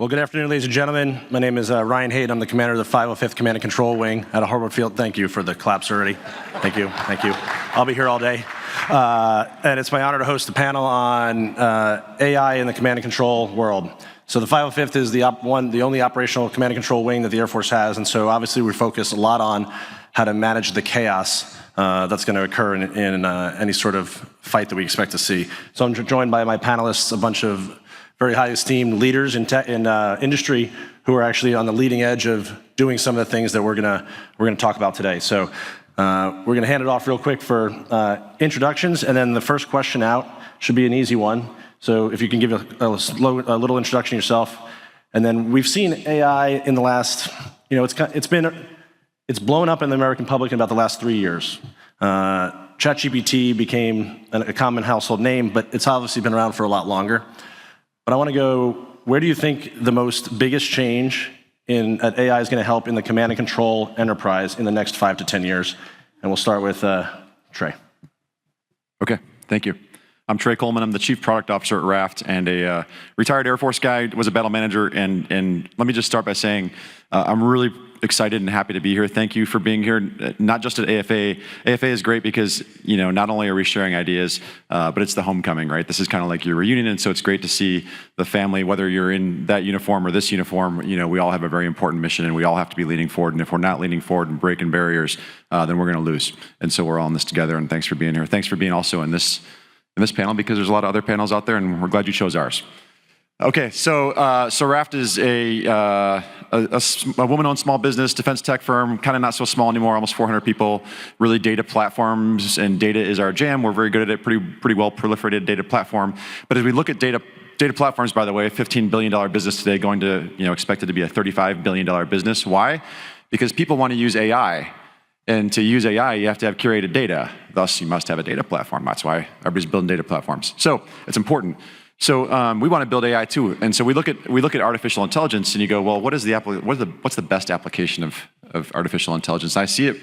Well, good afternoon, ladies and gentlemen. My name is Ryan Hayde. I'm the commander of the 505th Command and Control Wing at Harvard Field. Thank you for the claps already. Thank you. I'll be here all day. And it's my honor to host a panel on AI in the command and control world. So the 505th is the only operational command and control wing that the Air Force has, and so obviously we focus a lot on how to manage the chaos that's going to occur in any sort of fight that we expect to see. So I'm joined by my panelists, a bunch of very high esteemed leaders in industry who are actually on the leading edge of doing some of the things that we're gonna talk about today. So we're gonna hand it off real quick for introductions, and then the first question out should be an easy one. So if you can give a little introduction yourself, and then we've seen AI in the last, it's blown up in the American public in about the last 3 years. ChatGPT became a common household name, but it's obviously been around for a lot longer. But I want to go, where do you think the biggest change at AI is going to help in the command and control enterprise in the next 5 to 10 years? And we'll start with Trey. Okay, thank you. I'm Trey Coleman. I'm the Chief Product Officer at Raft and a retired Air Force guy, was a battle manager. And let me just start by saying I'm really excited and happy to be here. Thank you for being here, not just at AFA. AFA is great because, not only are we sharing ideas, but it's the homecoming, right? This is kind of like your reunion, and so it's great to see the family, whether you're in that uniform or this uniform, we all have a very important mission, and we all have to be leaning forward, and if we're not leaning forward and breaking barriers, then we're gonna lose. And so we're all in this together, and thanks for being here. Thanks for being also in this panel, because there's a lot of other panels out there, and we're glad you chose ours. Okay, so Raft is a woman-owned small business, defense tech firm, kind of not so small anymore, almost 400 people, really data platforms, and data is our jam. We're very good at it, pretty well proliferated data platform. But as we look at data platforms, by the way, a $15 billion business today, going to, expected to be a $35 billion business. Why? Because people want to use AI. And to use AI, you have to have curated data. Thus, you must have a data platform. That's why everybody's building data platforms. So it's important. So we want to build AI too, and so we look at artificial intelligence, and you go, well, what's the best application of artificial intelligence? And I see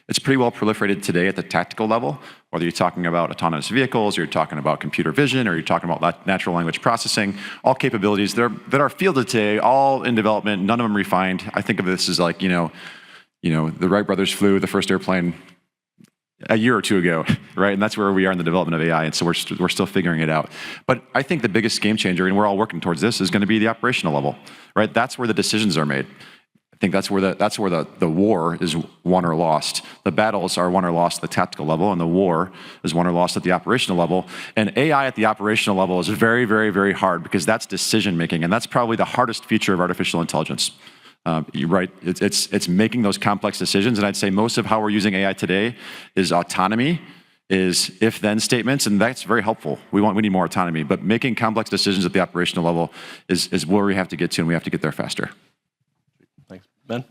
it's pretty well proliferated today at the tactical level. Whether you're talking about autonomous vehicles, or you're talking about computer vision, or you're talking about natural language processing, all capabilities that are fielded today, all in development, none of them refined. I think of this as like the Wright brothers flew the first airplane a year or two ago, right? And that's where we are in the development of AI, and so we're still figuring it out. But I think the biggest game changer, and we're all working towards this, is going to be the operational level, right? That's where the decisions are made. I think that's where the war is won or lost. The battles are won or lost at the tactical level, and the war is won or lost at the operational level. And AI at the operational level is very, very, very hard, because that's decision making, and that's probably the hardest feature of artificial intelligence. You're right, it's making those complex decisions, and I'd say most of how we're using AI today is autonomy, is if-then statements, and that's very helpful. We need more autonomy, but making complex decisions at the operational level is where we have to get to, and we have to get there faster. Thanks. Ben?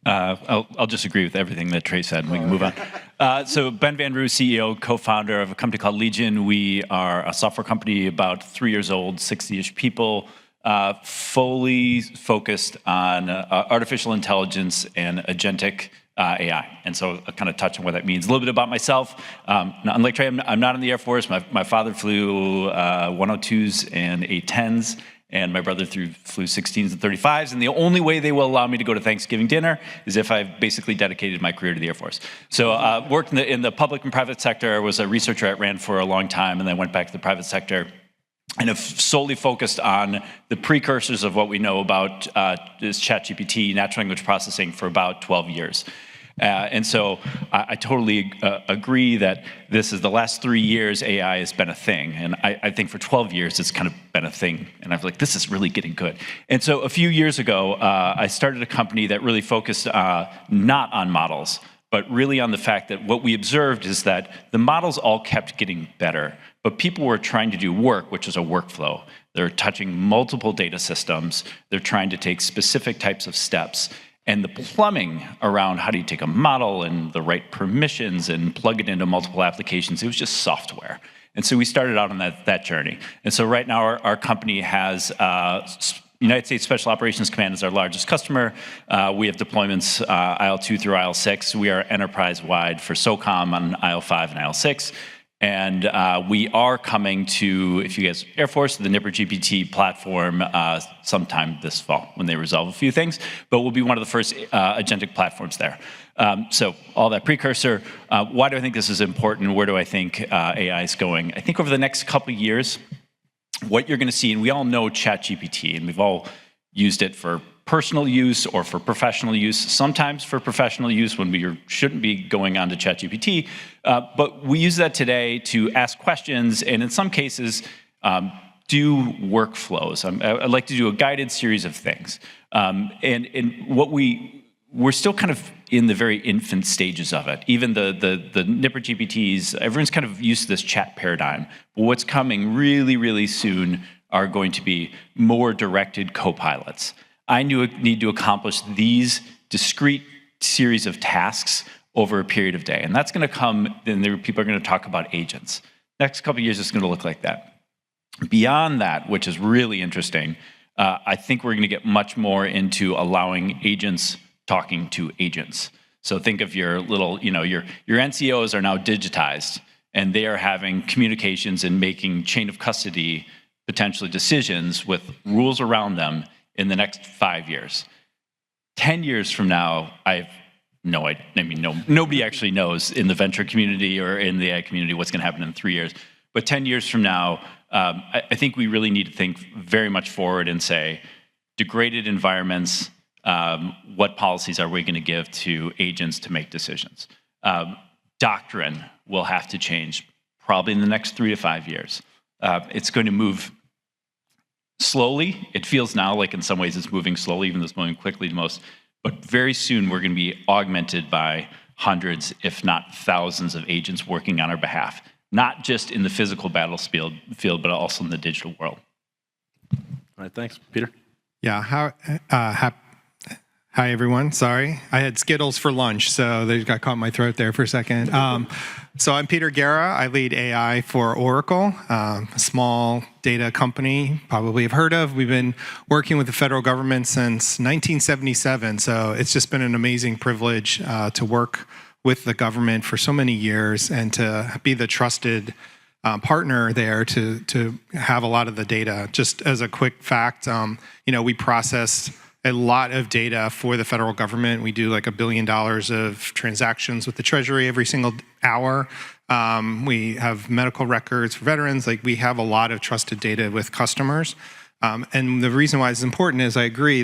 I'll just agree with everything that Trey said, and we can move on. So Ben Van Roo, CEO, co-founder of a company called Legion. We are a software company about 3 years old, 60-ish people, fully focused on artificial intelligence and agentic AI. And so I'll kind of touch on what that means. A little bit about myself. Unlike Trey, I'm not in the Air Force. My father flew 102s and A-10s, and my brother flew 16s and 35s, and the only way they will allow me to go to Thanksgiving dinner is if I've basically dedicated my career to the Air Force. So worked in the public and private sector. I was a researcher at RAND for a long time, and then went back to the private sector, and have solely focused on the precursors of what we know about this ChatGPT, natural language processing, for about 12 years. And so I totally agree that this is the last 3 years AI has been a thing. And I think for 12 years it's kind of been a thing. And I was like, this is really getting good. And so a few years ago, I started a company that really focused not on models, but really on the fact that what we observed is that the models all kept getting better, but people were trying to do work, which is a workflow. They're touching multiple data systems. They're trying to take specific types of steps. And the plumbing around how do you take a model and the right permissions and plug it into multiple applications, it was just software. And so we started out on that journey. And so right now our company has United States Special Operations Command is our largest customer. We have deployments IL2 through IL6. We are enterprise-wide for SOCOM on IL5 and IL6. And we are coming to, if you guys Air Force, the Nipper GPT platform sometime this fall when they resolve a few things. But we'll be one of the first agentic platforms there. So all that precursor, why do I think this is important? Where do I think AI is going? I think over the next couple of years, what you're going to see, and we all know ChatGPT, and we've all used it for personal use or for professional use, sometimes for professional use when we shouldn't be going on to ChatGPT, but we use that today to ask questions and in some cases do workflows. I like to do a guided series of things. And what we're still kind of in the very infant stages of it. Even the Nipper GPTs, everyone's kind of used to this chat paradigm. But what's coming really, really soon are going to be more directed co-pilots. I need to accomplish these discrete series of tasks over a period of day. And that's going to come, and people are going to talk about agents. Next couple of years, it's going to look like that. Beyond that, which is really interesting, I think we're going to get much more into allowing agents talking to agents. So think of your little, your NCOs are now digitized, and they are having communications and making chain of custody, potentially decisions with rules around them in the next 5 years. 10 years from now, nobody actually knows in the venture community or in the AI community what's going to happen in 3 years. But 10 years from now, I think we really need to think very much forward and say, degraded environments, what policies are we going to give to agents to make decisions? Doctrine will have to change probably in the next 3 to 5 years. It's going to move slowly. It feels now like in some ways it's moving slowly, even though it's moving quickly to most. But very soon we're going to be augmented by hundreds, if not thousands of agents working on our behalf, not just in the physical battlefield, but also in the digital world. All right, thanks. Peter? Yeah, hi everyone, sorry. I had Skittles for lunch, so they got caught in my throat there for a second. So I'm Peter Guerra. I lead AI for Oracle, a small data company probably have heard of. We've been working with the federal government since 1977, so it's just been an amazing privilege to work with the government for so many years and to be the trusted partner there to have a lot of the data. Just as a quick fact, we process a lot of data for the federal government. We do like $1 billion of transactions with the Treasury every single hour. We have medical records for veterans. Like we have a lot of trusted data with customers. And the reason why it's important is I agree,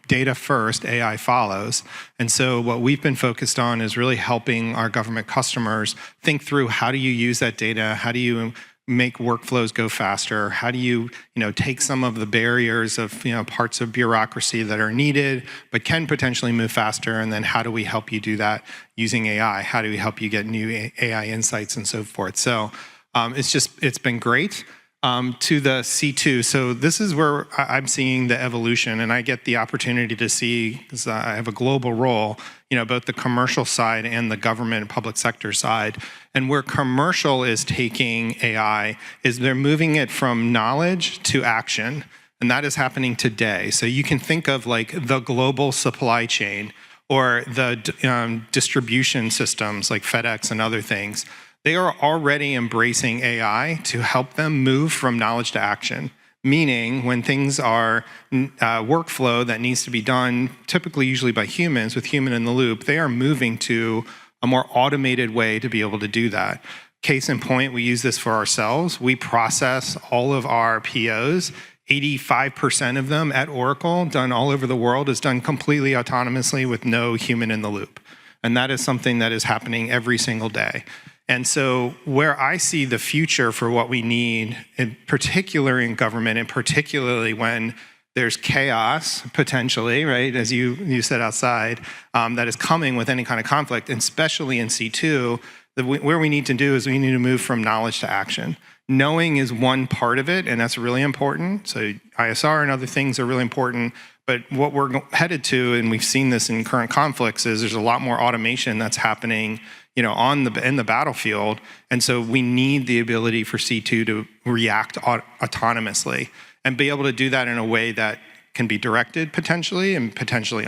data first, AI follows. And so what we've been focused on is really helping our government customers think through how do you use that data? How do you make workflows go faster? How do you, take some of the barriers of, parts of bureaucracy that are needed, but can potentially move faster? And then how do we help you do that using AI? How do we help you get new AI insights and so forth? So it's been great. To the C2. So this is where I'm seeing the evolution, and I get the opportunity to see, because I have a global role, both the commercial side and the government and public sector side. And where commercial is taking AI is they're moving it from knowledge to action, and that is happening today. So you can think of like the global supply chain or the distribution systems like FedEx and other things. They are already embracing AI to help them move from knowledge to action, meaning when things are workflow that needs to be done, typically usually by humans with human in the loop, they are moving to a more automated way to be able to do that. Case in point, we use this for ourselves. We process all of our POs. 85% of them at Oracle, done all over the world, is done completely autonomously with no human in the loop. And that is something that is happening every single day. And so where I see the future for what we need, in particular in government, and particularly when there's chaos, potentially, right, as you said outside, that is coming with any kind of conflict, and especially in C2, where we need to do is we need to move from knowledge to action. Knowing is one part of it, and that's really important. So ISR and other things are really important. But what we're headed to, and we've seen this in current conflicts, is there's a lot more automation that's happening in the battlefield. And so we need the ability for C2 to react autonomously and be able to do that in a way that can be directed potentially and potentially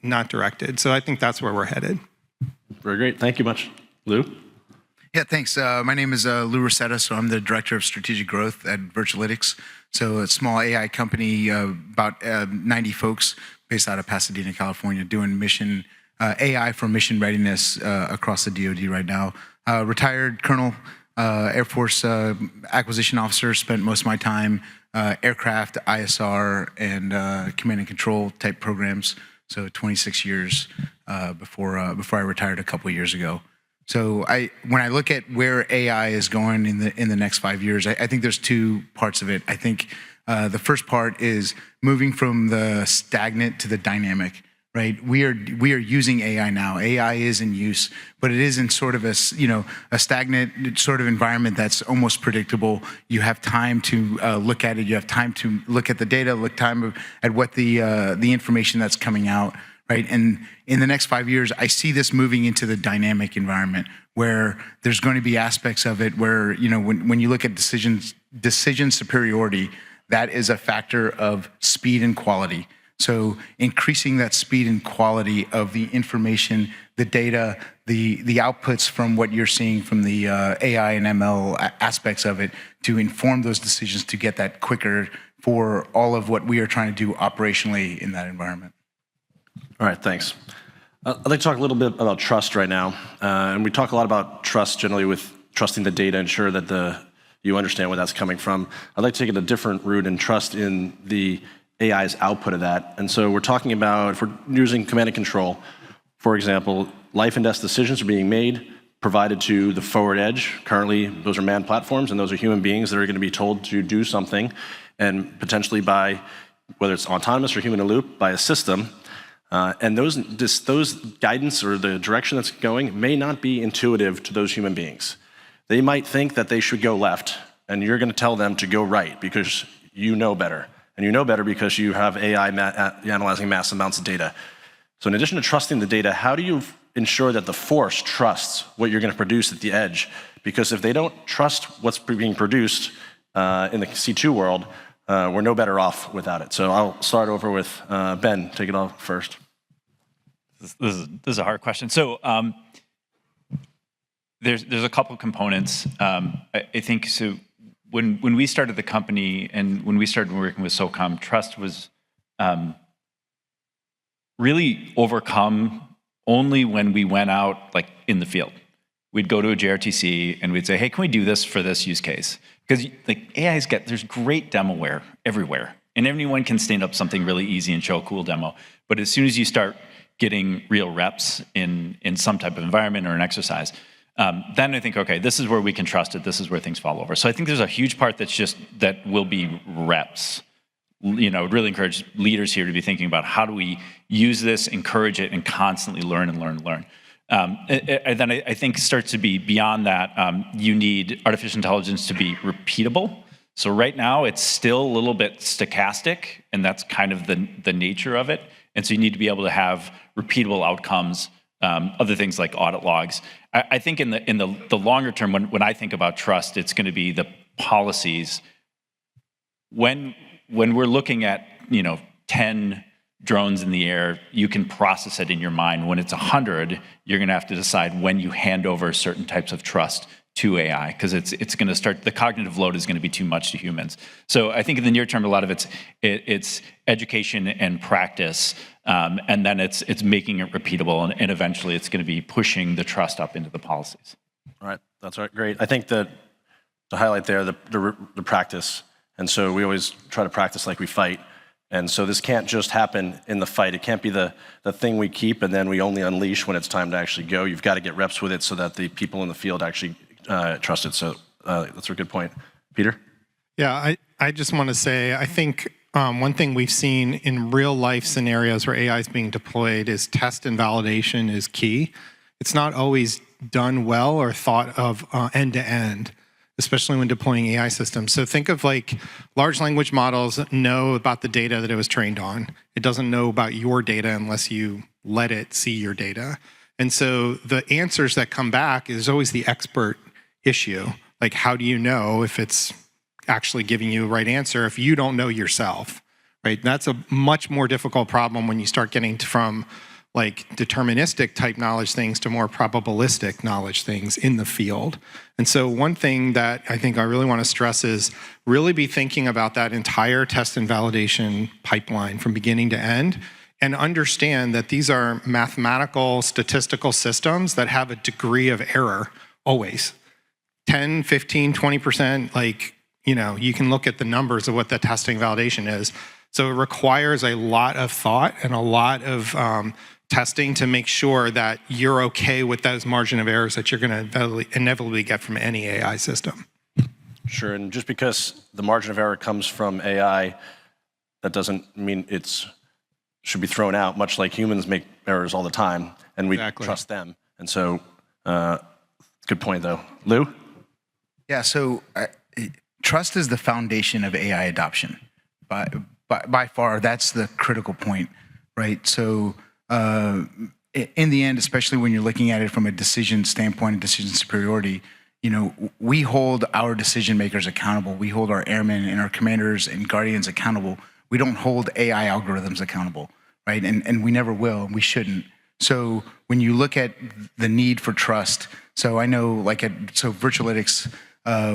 not directed. So I think that's where we're headed. Very great. Thank you much. Lou? Yeah, thanks. My name is Lou Ruscetta, so I'm the Director of Strategic Growth at Virtualitics. So a small AI company, about 90 folks based out of Pasadena, California, doing mission AI for mission readiness across the DoD right now. Retired Colonel, Air Force Acquisition Officer, spent most of my time aircraft, ISR, and command and control type programs. So 26 years before I retired a couple of years ago. So when I look at where AI is going in the next 5 years, I think there's two parts of it. I think the first part is moving from the stagnant to the dynamic, right? We are using AI now. AI is in use, but it is in sort of a stagnant sort of environment that's almost predictable. You have time to look at it. You have time to look at the data, look time at what the information that's coming out. Right, and in the next 5 years, I see this moving into the dynamic environment where there's going to be aspects of it where, when you look at decision superiority, that is a factor of speed and quality. So increasing that speed and quality of the information, the data, the outputs from what you're seeing from the AI and ML aspects of it to inform those decisions to get that quicker for all of what we are trying to do operationally in that environment. All right, thanks. I'd like to talk a little bit about trust right now. And we talk a lot about trust generally with trusting the data, ensure that you understand where that's coming from. I'd like to take it a different route and trust in the AI's output of that. And so we're talking about, if we're using command and control, for example, life and death decisions are being made, provided to the forward edge. Currently, those are manned platforms, and those are human beings that are going to be told to do something, and potentially by, whether it's autonomous or human in loop, by a system. And those guidance or the direction that's going may not be intuitive to those human beings. They might think that they should go left, and you're going to tell them to go right because you know better. And you know better because you have AI analyzing massive amounts of data. So in addition to trusting the data, how do you ensure that the force trusts what you're going to produce at the edge? Because if they don't trust what's being produced in the C2 world, we're no better off without it. So I'll start over with Ben. Take it off first. This is a hard question. So there's a couple components. I think so. When we started the company and when we started working with SOCOM, trust was really overcome only when we went out like in the field. We'd go to a JRTC and we'd say, hey, can we do this for this use case? Because like there's great demoware everywhere, and everyone can stand up something really easy and show a cool demo. But as soon as you start getting real reps in some type of environment or an exercise, then I think, okay, this is where we can trust it. This is where things fall over. So I think there's a huge part that will be reps. Really encourage leaders here to be thinking about how do we use this, encourage it, and constantly learn and learn and learn. And then I think starts to be beyond that. You need artificial intelligence to be repeatable. So right now it's still a little bit stochastic, and that's kind of the nature of it. And so you need to be able to have repeatable outcomes. Other things like audit logs. I think in the longer term, when I think about trust, it's going to be the policies. When we're looking at 10 drones in the air, you can process it in your mind. When it's 100, you're going to have to decide when you hand over certain types of trust to AI, because it's going to start, the cognitive load is going to be too much to humans. So I think in the near term, a lot of it's education and practice, and then it's making it repeatable, and eventually it's going to be pushing the trust up into the policies. All right, that's right, great. I think that to highlight there, the practice, and so we always try to practice like we fight. And so this can't just happen in the fight. It can't be the thing we keep and then we only unleash when it's time to actually go. You've got to get reps with it so that the people in the field actually trust it. So that's a good point. Peter? Yeah, I just want to say, I think one thing we've seen in real life scenarios where AI is being deployed is test and validation is key. It's not always done well or thought of end to end, especially when deploying AI systems. So think of like large language models know about the data that it was trained on. It doesn't know about your data unless you let it see your data. And so the answers that come back is always the expert issue. Like, how do you know if it's actually giving you the right answer if you don't know yourself, right? That's a much more difficult problem when you start getting from like deterministic type knowledge things to more probabilistic knowledge things in the field. And so one thing that I think I really want to stress is really be thinking about that entire test and validation pipeline from beginning to end, and understand that these are mathematical, statistical systems that have a degree of error always. 10, 15, 20%, like, you know, you can look at the numbers of what the testing validation is. So it requires a lot of thought and a lot of testing to make sure that you're okay with those margin of errors that you're going to inevitably get from any AI system. Sure, and just because the margin of error comes from AI, that doesn't mean it's should be thrown out, much like humans make errors all the time, and we trust them. And so, good point, though. Lou? Yeah, so trust is the foundation of AI adoption. By far, that's the critical point, right? So in the end, especially when you're looking at it from a decision standpoint and decision superiority, you know, we hold our decision makers accountable. We hold our airmen and our commanders and guardians accountable. We don't hold AI algorithms accountable, right? And we never will, and we shouldn't. So when you look at the need for trust, so I know like so Virtualitics,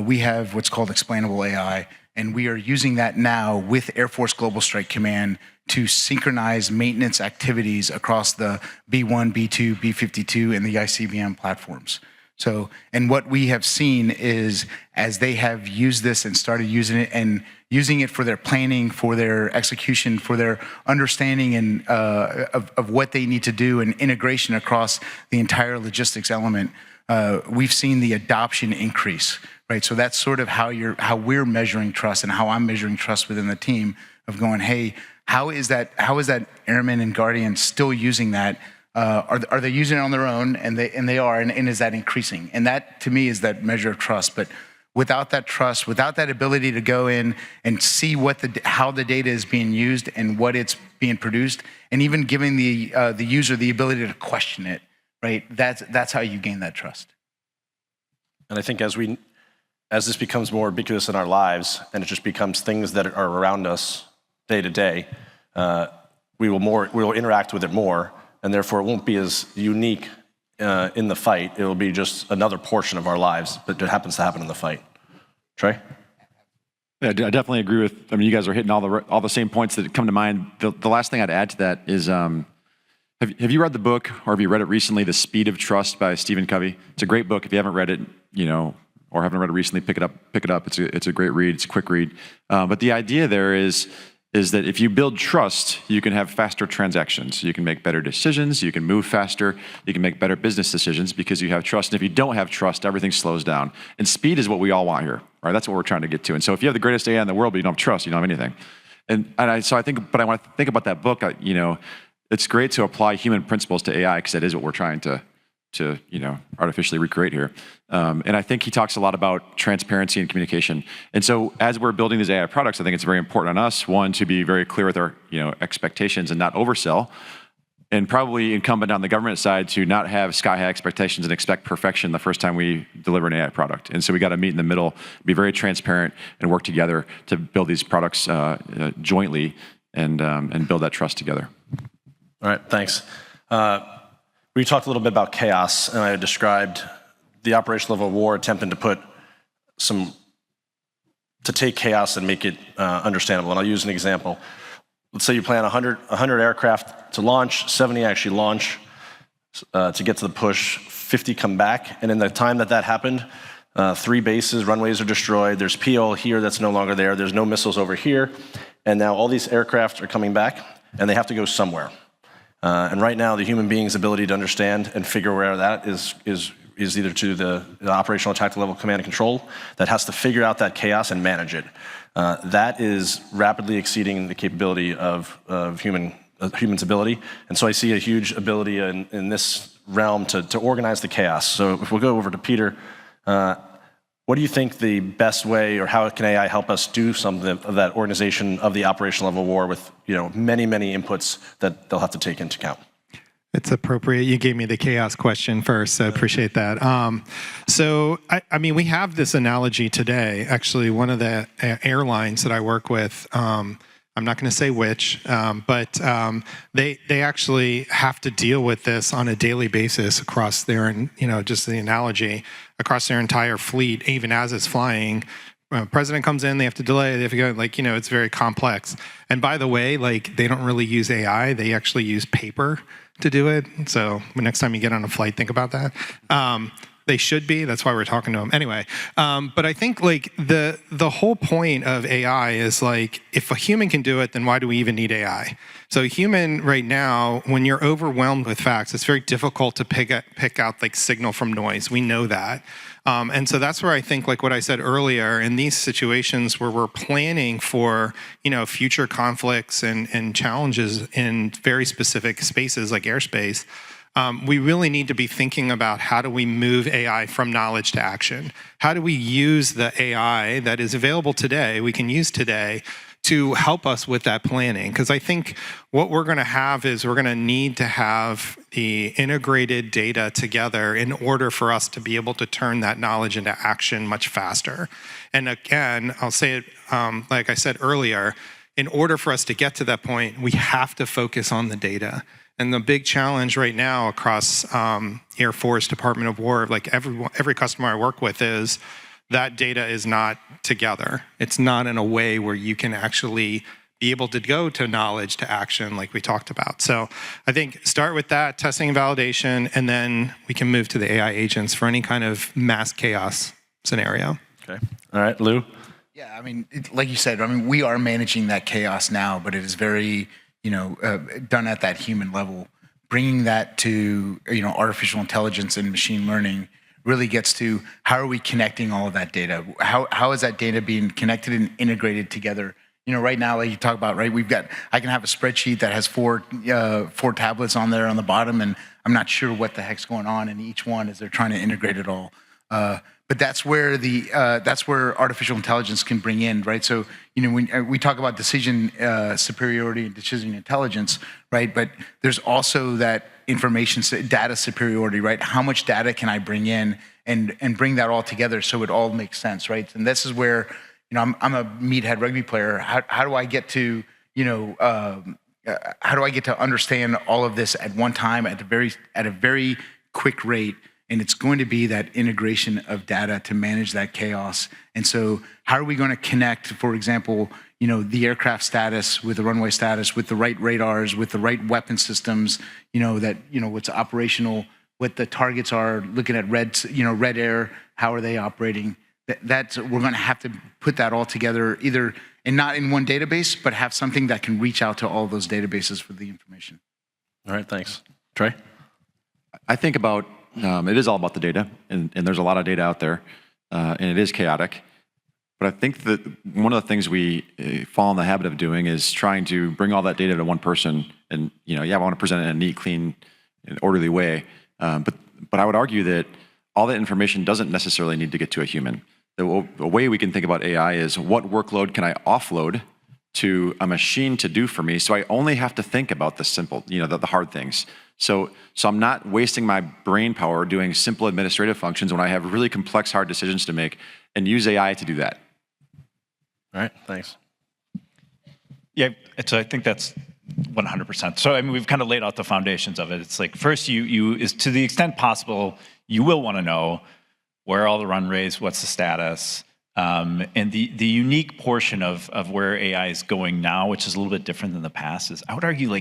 we have what's called explainable AI, and we are using that now with Air Force Global Strike Command to synchronize maintenance activities across the B1, B2, B-52, and the ICBM platforms. So, and what we have seen is as they have used this and started using it and using it for their planning, for their execution, for their understanding and of what they need to do and integration across the entire logistics element, we've seen the adoption increase, right? So that's sort of how we're measuring trust and how I'm measuring trust within the team of going, hey, how is that airman and guardian still using that? Are they using it on their own? And they are, and is that increasing? And that to me is that measure of trust. But without that trust, without that ability to go in and see how the data is being used and what it's being produced, and even giving the user the ability to question it, right? That's how you gain that trust. And I think as this becomes more ubiquitous in our lives, and it just becomes things that are around us day to day, we will interact with it more, and therefore it won't be as unique in the fight. It will be just another portion of our lives that happens to happen in the fight. Trey? Yeah, I definitely agree with. I mean, you guys are hitting all the same points that come to mind. The last thing I'd add to that is, have you read the book, or have you read it recently, The Speed of Trust by Stephen Covey? It's a great book. If you haven't read it, you know, or haven't read it recently, pick it up. It's a great read. It's a quick read. But the idea there is that if you build trust, you can have faster transactions. You can make better decisions. You can move faster. You can make better business decisions because you have trust. And if you don't have trust, everything slows down. And speed is what we all want here, right? That's what we're trying to get to. And so if you have the greatest AI in the world, but you don't have trust, you don't have anything. So I want to think about that book. You know, it's great to apply human principles to AI because that is what we're trying to you know, artificially recreate here. And I think he talks a lot about transparency and communication. And so as we're building these AI products, I think it's very important on us, one, to be very clear with our, you know, expectations and not oversell, and probably incumbent on the government side to not have sky-high expectations and expect perfection the first time we deliver an AI product. And so we got to meet in the middle, be very transparent, and work together to build these products jointly and build that trust together. All right, thanks. We talked a little bit about chaos, and I described the operation level war attempting to take chaos and make it understandable. And I'll use an example. Let's say you plan 100 aircraft to launch, 70 actually launch to get to the push, 50 come back, and in the time that happened, 3 bases, runways are destroyed, there's PL here that's no longer there's no missiles over here, and now all these aircraft are coming back, and they have to go somewhere. And right now, the human being's ability to understand and figure where that is either to the operational tactical level command and control that has to figure out that chaos and manage it. That is rapidly exceeding the capability of human's ability. And so I see a huge ability in this realm to organize the chaos. So if we'll go over to Peter, what do you think the best way, or how can AI help us do something of that organization of the operational level war with, you know, many, many inputs that they'll have to take into account? It's appropriate. You gave me the chaos question first, so appreciate that. So, I mean, we have this analogy today. Actually, one of the airlines that I work with, I'm not going to say which, but they actually have to deal with this on a daily basis across their, just the analogy, across their entire fleet, even as it's flying. President comes in, they have to delay, they have to go, it's very complex. And by the way, they don't really use AI, they actually use paper to do it. So next time you get on a flight, think about that. They should be. That's why we're talking to them. Anyway, but I think the whole point of AI is if a human can do it, then why do we even need AI? So human right now, when you're overwhelmed with facts, it's very difficult to pick out signal from noise. We know that. And so that's where I think, what I said earlier, in these situations where we're planning for, future conflicts and challenges in very specific spaces like airspace, we really need to be thinking about how do we move AI from knowledge to action? How do we use the AI that is available today, we can use today, to help us with that planning? Because I think what we're going to have is we're going to need to have the integrated data together in order for us to be able to turn that knowledge into action much faster. And again, I'll say it like I said earlier, in order for us to get to that point, we have to focus on the data. And the big challenge right now across Air Force, Department of War, every customer I work with, is that data is not together. It's not in a way where you can actually be able to go to knowledge to action like we talked about. So I think start with that, testing and validation, and then we can move to the AI agents for any kind of mass chaos scenario. Okay. All right, Lou? Yeah, like you said, we are managing that chaos now, but it is very, done at that human level. Bringing that to, artificial intelligence and machine learning really gets to how are we connecting all of that data? How is that data being connected and integrated together? Right now, like you talk about, right, I can have a spreadsheet that has four tablets on there on the bottom, and I'm not sure what the heck's going on in each one as they're trying to integrate it all. But that's where artificial intelligence can bring in, right? So, when we talk about decision superiority and decision intelligence, right? But there's also that data superiority, right? How much data can I bring in and bring that all together so it all makes sense, right? And this is where, I'm a meathead rugby player. How do I get to, how do I get to understand all of this at one time at a very quick rate? And it's going to be that integration of data to manage that chaos. And so how are we going to connect, for example, the aircraft status with the runway status, with the right radars, with the right weapon systems, what's operational, what the targets are, looking at red air, how are they operating? We're going to have to put that all together, either, and not in one database, but have something that can reach out to all those databases for the information. All right, thanks. Trey? I think about, it is all about the data, and there's a lot of data out there, and it is chaotic. But I think that one of the things we fall in the habit of doing is trying to bring all that data to one person, and I want to present it in a neat, clean, and orderly way. But I would argue that all that information doesn't necessarily need to get to a human. The way we can think about AI is what workload can I offload to a machine to do for me, so I only have to think about the simple, the hard things. So I'm not wasting my brain power doing simple administrative functions when I have really complex, hard decisions to make, and use AI to do that. All right, thanks. Yeah, so I think that's 100%. So we've kind of laid out the foundations of it. It's first, you is to the extent possible, you will want to know where are all the runways, what's the status, and the unique portion of where AI is going now, which is a little bit different than the past, is I would argue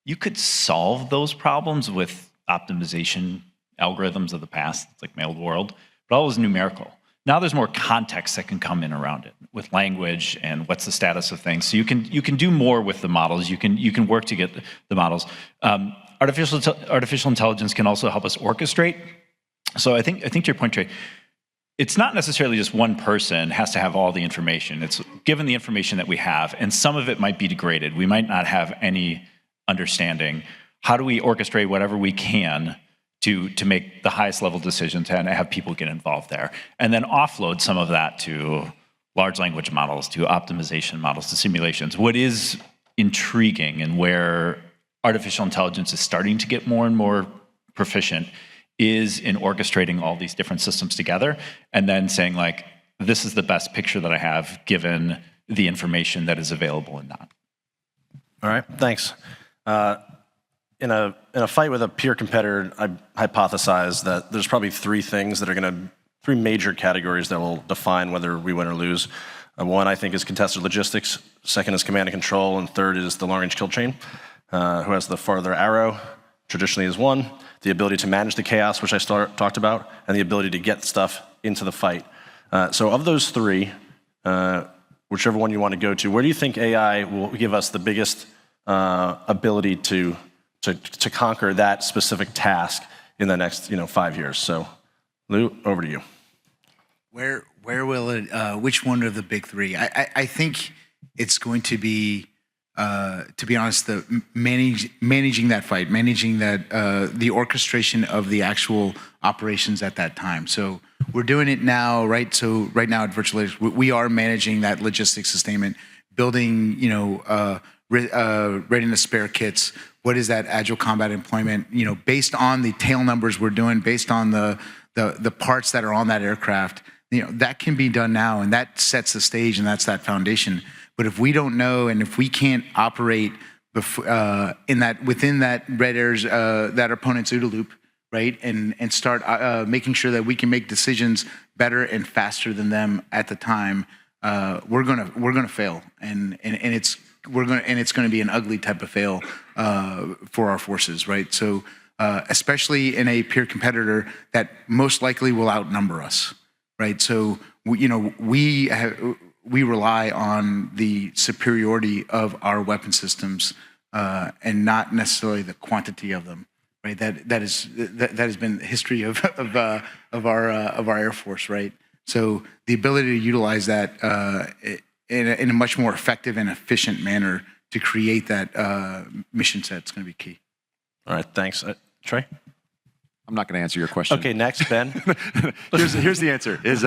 you could solve those problems with optimization algorithms of the past, it's mail the world, but all was numerical. Now there's more context that can come in around it with language and what's the status of things. So you can do more with the models. You can work to get the models. Artificial intelligence can also help us orchestrate. So I think to your point, Trey, it's not necessarily just one person has to have all the information. It's given the information that we have, and some of it might be degraded. We might not have any understanding. How do we orchestrate whatever we can to make the highest level decisions and have people get involved there? And then offload some of that to large language models, to optimization models, to simulations. What is intriguing and where artificial intelligence is starting to get more and more proficient is in orchestrating all these different systems together and then saying this is the best picture that I have given the information that is available and not. All right, thanks. In a fight with a peer competitor, I hypothesize that there's probably three major categories that will define whether we win or lose. One, I think, is contested logistics. Second is command and control, and third is the long-range kill chain. Who has the farther arrow, traditionally is one. The ability to manage the chaos, which I talked about, and the ability to get stuff into the fight. So of those three, whichever one you want to go to, where do you think AI will give us the biggest ability to conquer that specific task in the next 5 years? So, Lou, over to you. Where will it? Which one of the big three? I think it's going to be honest, the managing that fight, managing that the orchestration of the actual operations at that time. So we're doing it now, right? So right now at Virtualitics, we are managing that logistics sustainment, building, readiness spare kits. What is that agile combat employment? Based on the tail numbers we're doing, based on the parts that are on that aircraft, that can be done now, and that sets the stage, and that's that foundation. But if we don't know, and if we can't operate within that red air's that opponent's OODA loop, right, and start making sure that we can make decisions better and faster than them at the time, we're gonna fail, and it's gonna be an ugly type of fail for our forces, right? So especially in a peer competitor that most likely will outnumber us, right? So we rely on the superiority of our weapon systems and not necessarily the quantity of them, right? That has been the history of our Air Force, right? So the ability to utilize that in a much more effective and efficient manner to create that mission set is going to be key. All right, thanks, Trey. I'm not going to answer your question. Okay, next, Ben. Here's the answer: is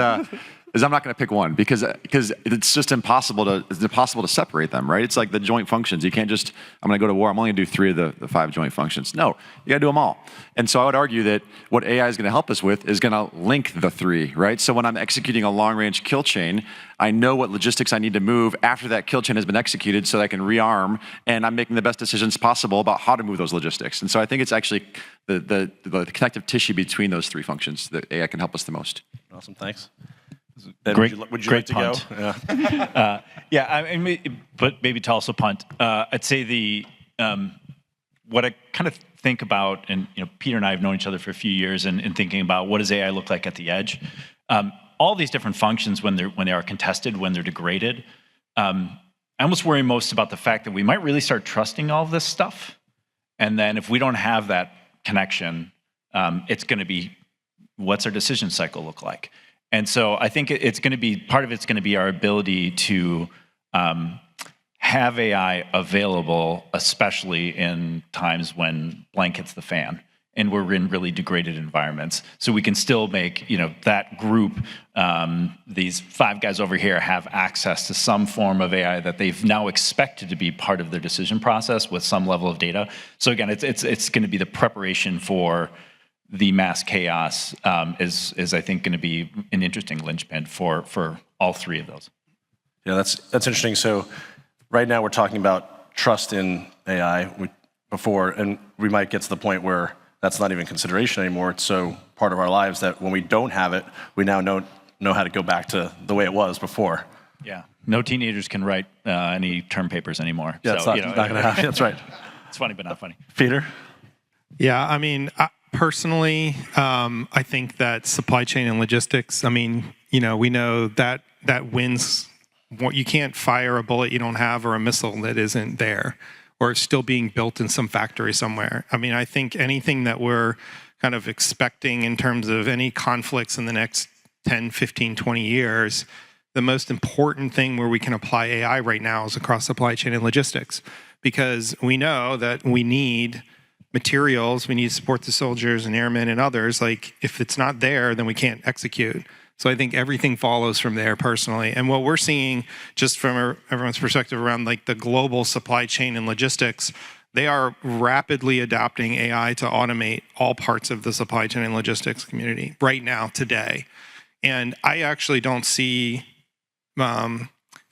I'm not going to pick one because it's just impossible to separate them, right? It's like the joint functions. You can't just, I'm going to go to war, I'm only going to do 3 of the 5 joint functions. No, you got to do them all. And so I would argue that what AI is going to help us with is going to link the 3, right? So when I'm executing a long-range kill chain, I know what logistics I need to move after that kill chain has been executed so that I can rearm, and I'm making the best decisions possible about how to move those logistics. And so I think it's actually the connective tissue between those 3 functions that AI can help us the most. Awesome, thanks. Ben, would you like to punt. Go? Yeah. But maybe to also punt, I'd say what I kind of think about, and Peter and I have known each other for a few years, and thinking about what does AI look like at the edge. All these different functions when they are contested, when they're degraded, I almost worry most about the fact that we might really start trusting all of this stuff, and then if we don't have that connection, it's going to be, what's our decision cycle look like? And so I think it's going to be, part of it's going to be our ability to have AI available, especially in times when blank hits the fan and we're in really degraded environments. So we can still make, that group, these 5 guys over here have access to some form of AI that they've now expected to be part of their decision process with some level of data. So again, it's going to be the preparation for the mass chaos is I think going to be an interesting linchpin for all 3 of those. Yeah, that's interesting. So right now we're talking about trust in AI before, and we might get to the point where that's not even consideration anymore. It's so part of our lives that when we don't have it, we now know how to go back to the way it was before. Yeah, no teenagers can write any term papers anymore. Yeah, so, it's not going to happen. That's right. It's funny, but not funny. Peter? Yeah, I mean, personally, I think that supply chain and logistics, we know that wins. You can't fire a bullet you don't have or a missile that isn't there or still being built in some factory somewhere. I think anything that we're kind of expecting in terms of any conflicts in the next 10, 15, 20 years, the most important thing where we can apply AI right now is across supply chain and logistics, because we know that we need materials, we need to support the soldiers and airmen and others. Like, if it's not there, then we can't execute. So I think everything follows from there personally. And what we're seeing, just from everyone's perspective around like the global supply chain and logistics, they are rapidly adopting AI to automate all parts of the supply chain and logistics community right now, today. And I actually don't see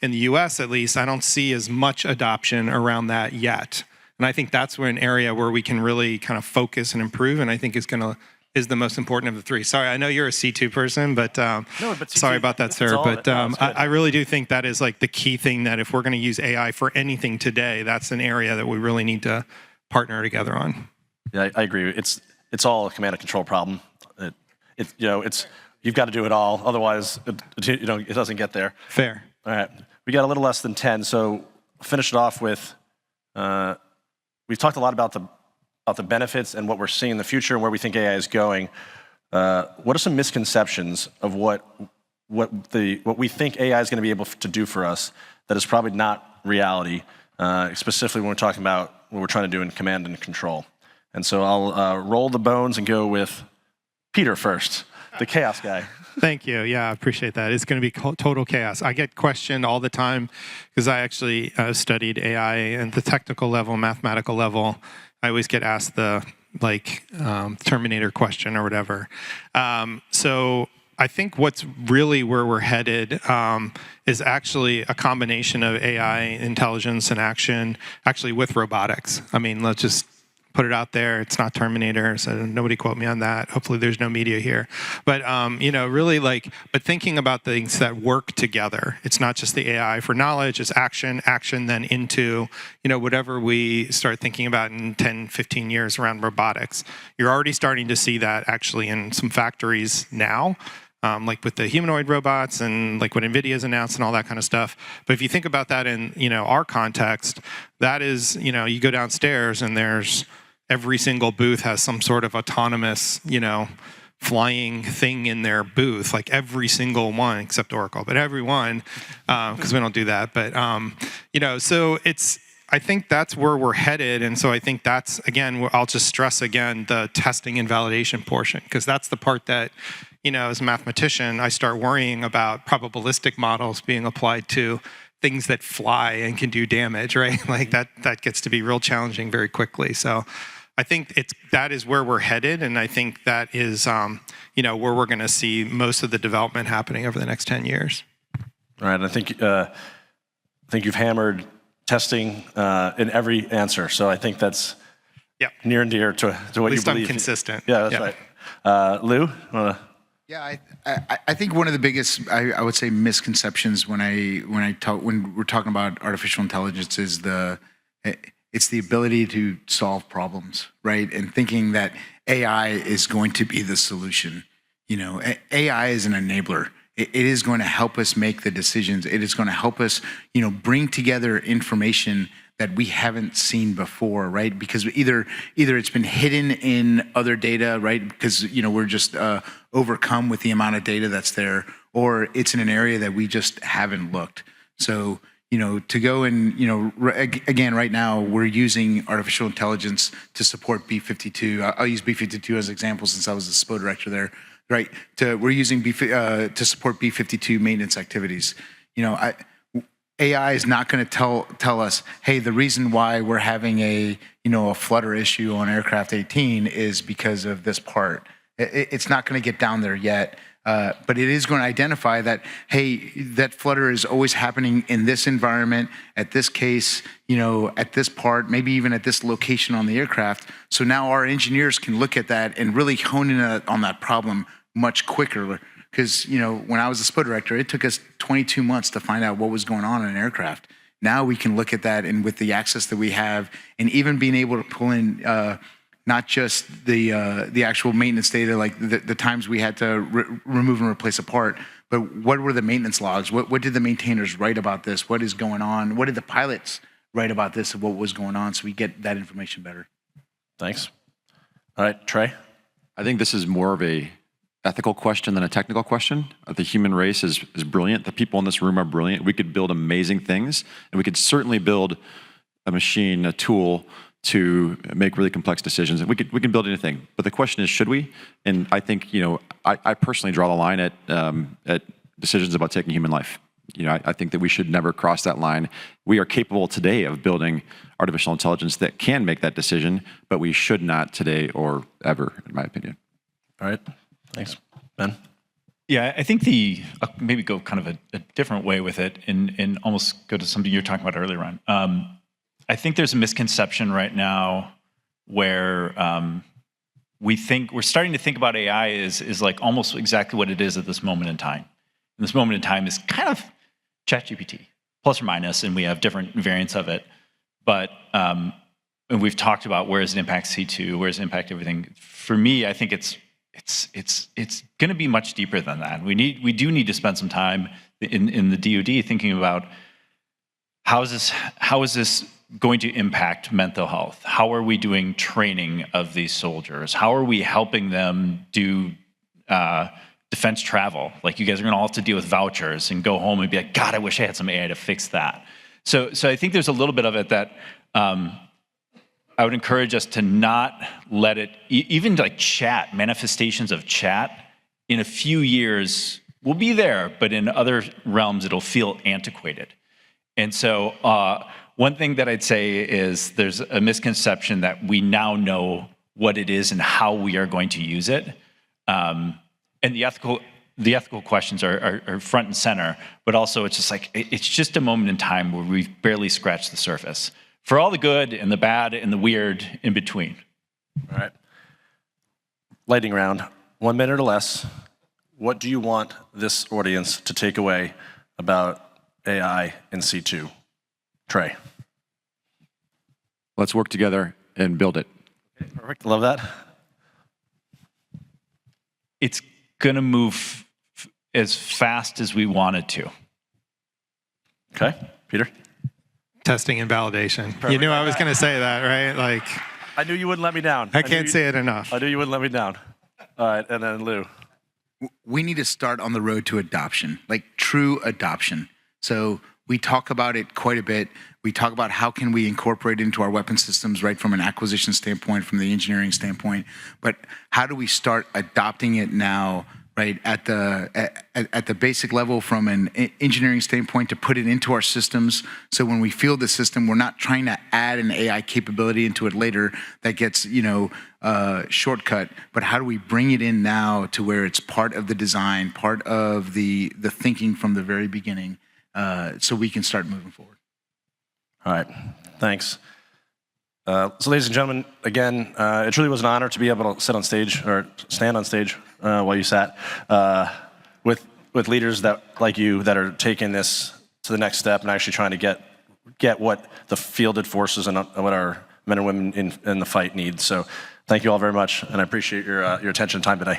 in the US at least, I don't see as much adoption around that yet. And I think that's an area where we can really kind of focus and improve, and I think is the most important of the three. Sorry, I know you're a C2 person, but, No, but C2, sorry about that, sir. But I really do think that is like the key thing, that if we're going to use AI for anything today, that's an area that we really need to partner together on. Yeah, I agree. It's all a command and control problem. You've got to do it all, otherwise it doesn't get there. Fair. All right, we got a little less than 10, so finish it off with. We've talked a lot about the benefits and what we're seeing in the future and where we think AI is going. What are some misconceptions of what we think AI is going to be able to do for us that is probably not reality, specifically when we're talking about what we're trying to do in command and control? And so I'll roll the bones and go with Peter first, the chaos guy. Thank you. Yeah, I appreciate that. It's going to be total chaos. I get questioned all the time because I actually studied AI at the technical level, mathematical level. I always get asked the Terminator question or whatever. So I think what's really where we're headed is actually a combination of AI, intelligence, and action, actually with robotics. I mean, let's just put it out there. It's not Terminator, so nobody quote me on that. Hopefully there's no media here. But, really but thinking about things that work together. It's not just the AI for knowledge, it's action then into, whatever we start thinking about in 10, 15 years around robotics. You're already starting to see that actually in some factories now. Like with the humanoid robots and like what NVIDIA's announced and all that kind of stuff. But if you think about that in, our context, that is, you go downstairs and there's every single booth has some sort of autonomous, flying thing in their booth, like every single one except Oracle, but every one, because we don't do that. But, so I think that's where we're headed. And so I think that's, again, I'll just stress again, the testing and validation portion, because that's the part that, as a mathematician, I start worrying about probabilistic models being applied to things that fly and can do damage, right? Like that gets to be real challenging very quickly. So I think that is where we're headed. And I think that is, where we're going to see most of the development happening over the next 10 years. All right. I think you've hammered testing in every answer. So I think that's near and dear to what you believe. At least I'm consistent. Yeah, that's right. Lou? Yeah, I think one of the biggest, I would say, misconceptions when we're talking about artificial intelligence is it's the ability to solve problems, right? And thinking that AI is going to be the solution. AI is an enabler. It is going to help us make the decisions. It is going to help us, bring together information that we haven't seen before, right? Because either it's been hidden in other data, right? Because, we're just overcome with the amount of data that's there, or it's in an area that we just haven't looked. So, to go and, again, right now, we're using artificial intelligence to support B-52. I'll use B-52 as an example since I was the SPO director there, right? We're using to support B-52 maintenance activities. AI is not going to tell us, hey, the reason why we're having a flutter issue on aircraft 18 is because of this part. It's not going to get down there yet, but it is going to identify that, hey, that flutter is always happening in this environment, at this case, at this part, maybe even at this location on the aircraft. So now our engineers can look at that and really hone in on that problem much quicker. Because, when I was the SPO director, it took us 22 months to find out what was going on in an aircraft. Now we can look at that, and with the access that we have, and even being able to pull in not just the actual maintenance data, like the times we had to remove and replace a part, but what were the maintenance logs? What did the maintainers write about this? What is going on? What did the pilots write about this and what was going on? So we get that information better. Thanks. All right, Trey? I think this is more of a ethical question than a technical question. The human race is brilliant. The people in this room are brilliant. We could build amazing things, and we could certainly build a machine, a tool to make really complex decisions. And we can build anything. But the question is, should we? And I think, I personally draw the line at decisions about taking human life. I think that we should never cross that line. We are capable today of building artificial intelligence that can make that decision, but we should not today or ever, in my opinion. All right. Thanks. Ben? Yeah, I think I'll maybe go kind of a different way with it and almost go to something you're talking about earlier on. I think there's a misconception right now where we're starting to think about AI is like almost exactly what it is at this moment in time. And this moment in time is kind of ChatGPT, plus or minus, and we have different variants of it. But and we've talked about where does it impact C2, where does it impact everything. For me, I think it's going to be much deeper than that. We do need to spend some time in the DoD thinking about how is this going to impact mental health? How are we doing training of these soldiers? How are we helping them do defense travel? Like, you guys are going to all have to deal with vouchers and go home and be like, God, I wish I had some AI to fix that. So I think there's a little bit of it that I would encourage us to not let it, even like chat, manifestations of chat, in a few years will be there, but in other realms it'll feel antiquated. And so one thing that I'd say is there's a misconception that we now know what it is and how we are going to use it. And the ethical questions are front and center, but also it's just like, it's just a moment in time where we've barely scratched the surface, for all the good and the bad and the weird in between. All right. Lightning round, 1 minute or less. What do you want this audience to take away about AI in C2? Trey. Let's work together and build it. Okay, perfect, love that. It's gonna move as fast as we want it to. Okay, Peter? Testing and validation. Perfect. You knew I was going to say that, right? Like, I knew you wouldn't let me down. I can't say it enough. I knew you wouldn't let me down. All right, and then Lou. We need to start on the road to adoption, like true adoption. So we talk about it quite a bit. We talk about how can we incorporate it into our weapon systems, right, from an acquisition standpoint, from the engineering standpoint. But how do we start adopting it now, right, at the basic level from an engineering standpoint, to put it into our systems, so when we field the system, we're not trying to add an AI capability into it later that gets, shortcut, but how do we bring it in now to where it's part of the design, part of the thinking from the very beginning, so we can start moving forward. All right, thanks. So ladies and gentlemen, again, it truly was an honor to be able to sit on stage, or stand on stage while you sat, with leaders like you that are taking this to the next step and actually trying to get what the fielded forces and what our men and women in the fight need. So thank you all very much, and I appreciate your attention and time today.